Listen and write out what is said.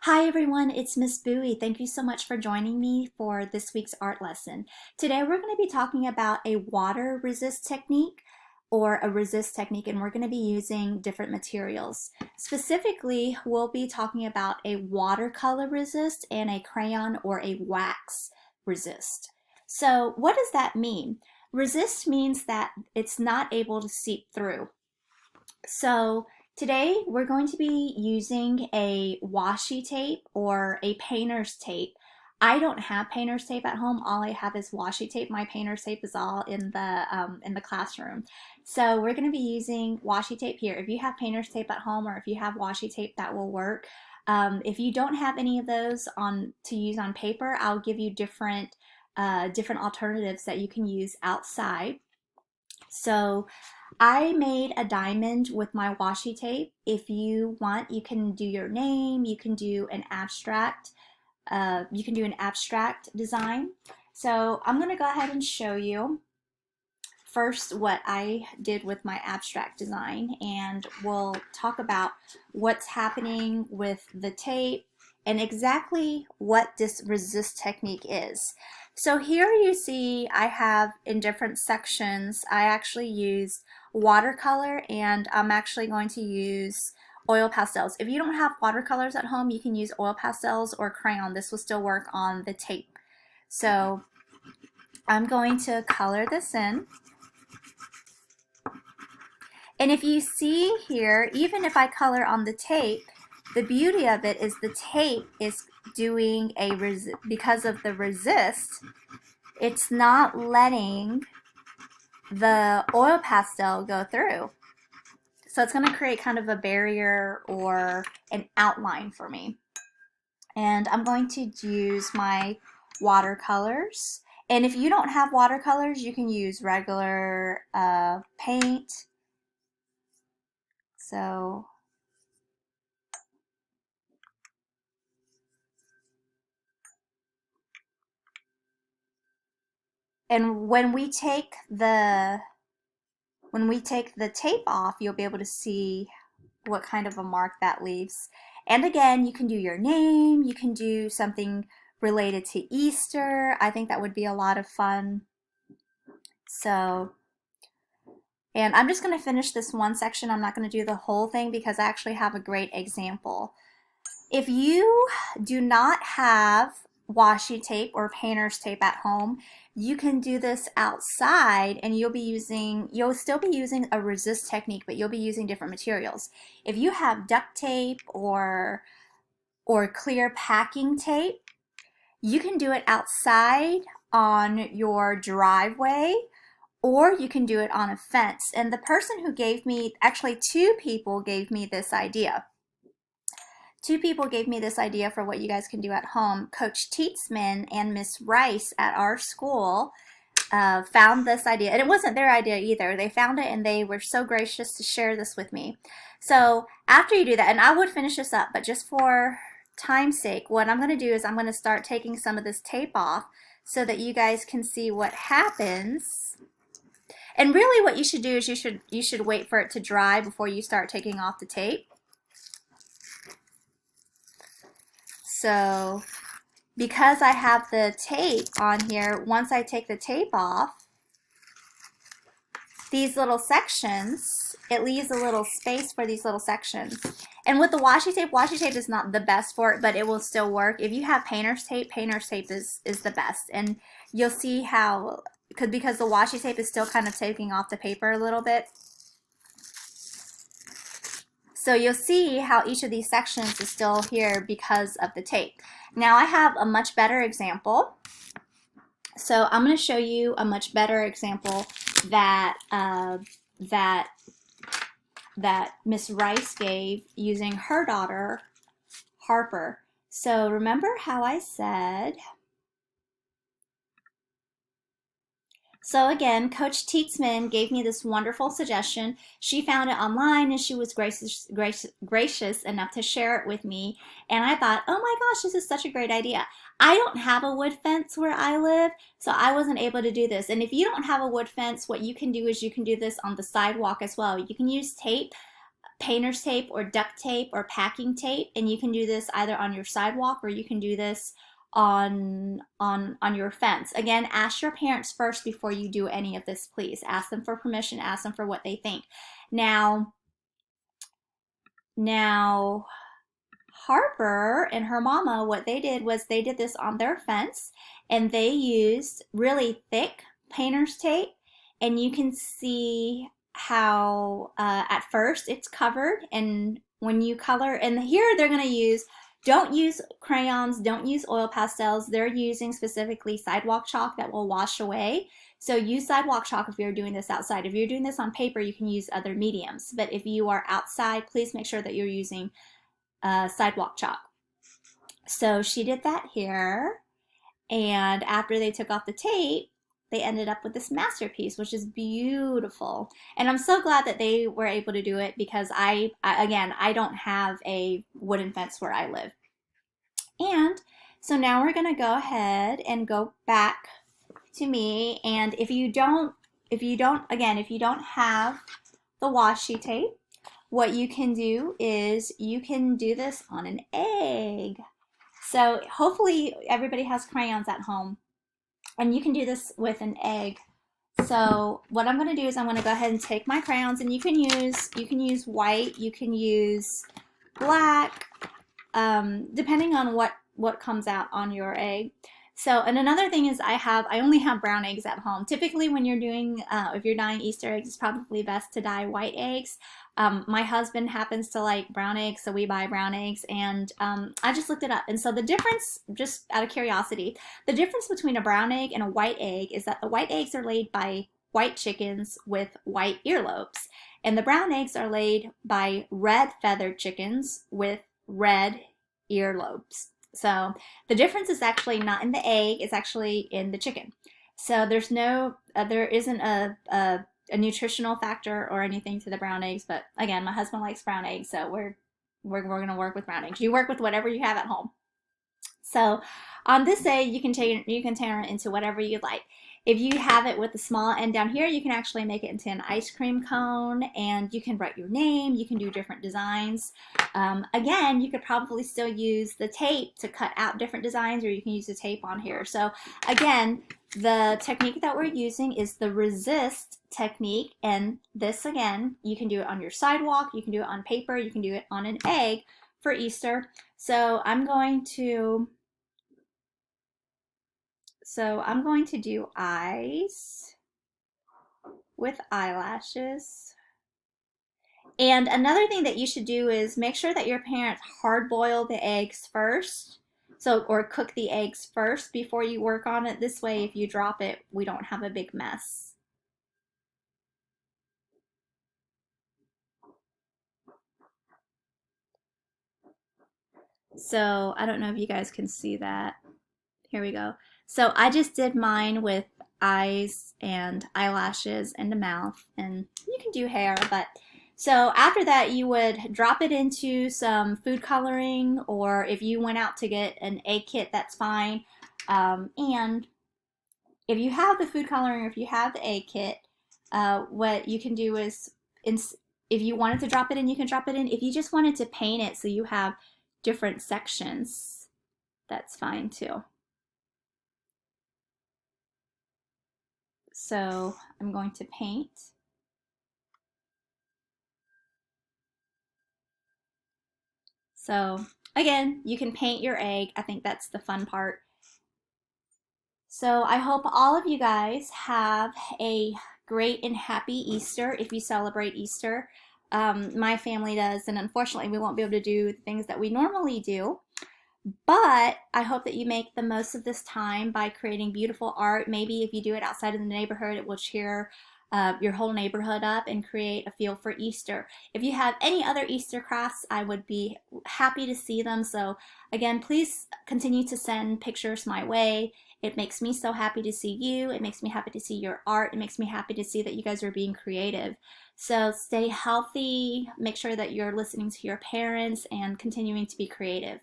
Hi everyone, it's Miss Bowie. Thank you so much for joining me for this week's art lesson. Today we're going to be talking about a water resist technique or a resist technique, and we're going to be using different materials. Specifically, we'll be talking about a watercolor resist and a crayon or a wax resist. So what does that mean? Resist means that it's not able to seep through. So today we're going to be using a washi tape or a painter's tape. I don't have painter's tape at home. All I have is washi tape. My painter's tape is all in the classroom. So we're going to be using washi tape here. If you have painter's tape at home or if you have washi tape, that will work. If you don't have any of those on to use on paper, I'll give you different alternatives that you can use outside. So I made a diamond with my washi tape. If you want, you can do your name, you can do an abstract design. So I'm going to go ahead and show you first what I did with my abstract design, and we'll talk about what's happening with the tape and exactly what this resist technique is. So here you see I have in different sections, I actually used watercolor, and I'm actually going to use oil pastels. If you don't have watercolors at home, you can use oil pastels or crayon. This will still work on the tape. So I'm going to color this in. And if you see here, even if I color on the tape, the beauty of it is the tape is doing because of the resist, it's not letting the oil pastel go through. So it's going to create kind of a barrier or an outline for me. And I'm going to use my watercolors. And if you don't have watercolors, you can use regular paint. So and when we take the tape off, you'll be able to see what kind of a mark that leaves. And again, you can do your name, you can do something related to Easter. I think that would be a lot of fun. So, and I'm just going to finish this one section. I'm not going to do the whole thing because I actually have a great example. If you do not have washi tape or painter's tape at home, you can do this outside, and you'll still be using a resist technique, but you'll be using different materials. If you have duct tape or clear packing tape, you can do it outside on your driveway, or you can do it on a fence. And the person who gave me, actually two people gave me this idea. Two people gave me this idea for what you guys can do at home. Coach Teetsman and Miss Rice at our school found this idea, and it wasn't their idea either. They found it and they were so gracious to share this with me. So after you do that, and I would finish this up, but just for time's sake, what I'm going to do is I'm going to start taking some of this tape off so that you guys can see what happens. And really what you should do is you should wait for it to dry before you start taking off the tape. So because I have the tape on here, once I take the tape off, these little sections, it leaves a little space for these little sections. And with the washi tape is not the best for it, but it will still work. If you have painter's tape is the best. And you'll see how, because the washi tape is still kind of taking off the paper a little bit. So you'll see how each of these sections is still here because of the tape. Now I have a much better example. So I'm going to show you a much better example that that Miss Rice gave using her daughter, Harper. So remember how I said, so again, Coach Teetsman gave me this wonderful suggestion. She found it online and she was gracious enough to share it with me. And I thought, oh my gosh, this is such a great idea. I don't have a wood fence where I live, so I wasn't able to do this. And if you don't have a wood fence, what you can do is you can do this on the sidewalk as well. You can use tape painter's tape or duct tape or packing tape, and you can do this either on your sidewalk or you can do this on your fence. Again, ask your parents first before you do any of this, please. Ask them for permission, ask them for what they think. Now Harper and her mama, what they did was they did this on their fence and they used really thick painter's tape, and you can see how at first it's covered, and when you color, and here they're going to use, don't use crayons, don't use oil pastels, they're using specifically sidewalk chalk that will wash away. So use sidewalk chalk if you're doing this outside. If you're doing this on paper, you can use other mediums, but if you are outside, please make sure that you're using sidewalk chalk. So she did that here, and after they took off the tape, they ended up with this masterpiece, which is beautiful. And I'm so glad that they were able to do it, because again, I don't have a wooden fence where I live. And so now we're gonna go ahead and go back to me. And if you don't have the washi tape, what you can do is you can do this on an egg. So hopefully everybody has crayons at home, and you can do this with an egg. So what I'm going to do is I'm going to go ahead and take my crayons, and you can use white, you can use black, depending on what comes out on your egg. So, and another thing is I only have brown eggs at home. Typically when you're doing, if you're dyeing Easter eggs, it's probably best to dye white eggs. My husband happens to like brown eggs, so we buy brown eggs, and I just looked it up. And so the difference, just out of curiosity, the difference between a brown egg and a white egg is that the white eggs are laid by white chickens with white earlobes, and the brown eggs are laid by red feathered chickens with red earlobes. So the difference is actually not in the egg, it's actually in the chicken. So there isn't a nutritional factor or anything to the brown eggs, but again, my husband likes brown eggs, so we're going to work with brown eggs. You work with whatever you have at home. So on this egg, you can turn it into whatever you like. If you have it with the small end down here, you can actually make it into an ice cream cone, and you can write your name, you can do different designs. Again, you could probably still use the tape to cut out different designs, or you can use the tape on here. So again, the technique that we're using is the resist technique, and this, again, you can do it on your sidewalk, you can do it on paper, you can do it on an egg for Easter. So I'm going to do eyes with eyelashes. And another thing that you should do is make sure that your parents hard boil the eggs first. Or cook the eggs first before you work on it. This way, if you drop it, we don't have a big mess. So I don't know if you guys can see that. Here we go. So I just did mine with eyes and eyelashes and a mouth, and you can do hair, but so after that you would drop it into some food coloring, or if you went out to get an egg kit, that's fine. And if you have the food coloring, or if you have the egg kit, what you can do is, if you wanted to drop it in, you can drop it in. If you just wanted to paint it so you have different sections, that's fine too. So I'm going to paint. So again, you can paint your egg. I think that's the fun part. So I hope all of you guys have a great and happy Easter if you celebrate Easter. My family does, and unfortunately we won't be able to do the things that we normally do. But I hope that you make the most of this time by creating beautiful art. Maybe if you do it outside of the neighborhood, it will cheer your whole neighborhood up and create a feel for Easter. If you have any other Easter crafts, I would be happy to see them. So again, please continue to send pictures my way. It makes me so happy to see you. It makes me happy to see your art. It makes me happy to see that you guys are being creative. So stay healthy, make sure that you're listening to your parents, and continuing to be creative.